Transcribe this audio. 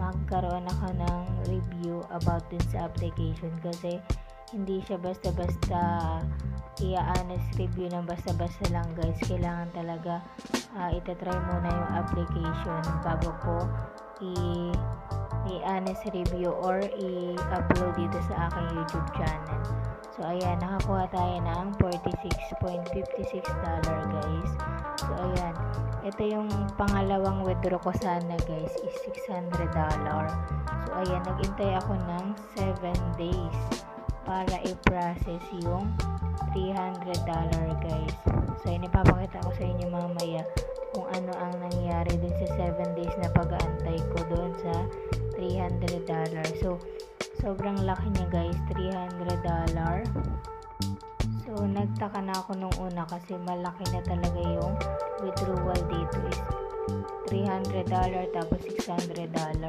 magkaroon ako ng review about dun sa application, kasi hindi siya basta-basta i-honest review ng basta-basta lang guys. Kailangan talaga itatry muna yung application bago ko i-honest review or i-upload dito sa aking YouTube channel. So ayan, nakakuha tayo ng $46.56 guys. So ayan, ito yung pangalawang withdraw ko sana guys is $600. So ayan, nagintay ako ng 7 days para i-process yung $300 guys. So ayan, ipapakita ko sa inyo mamaya kung ano ang nangyari dun sa 7 days na pag-aantay ko dun sa $300. So sobrang laki niya guys, $300. So nagtaka na ako nung una kasi malaki na talaga yung withdrawal dito is $300 tapos $600.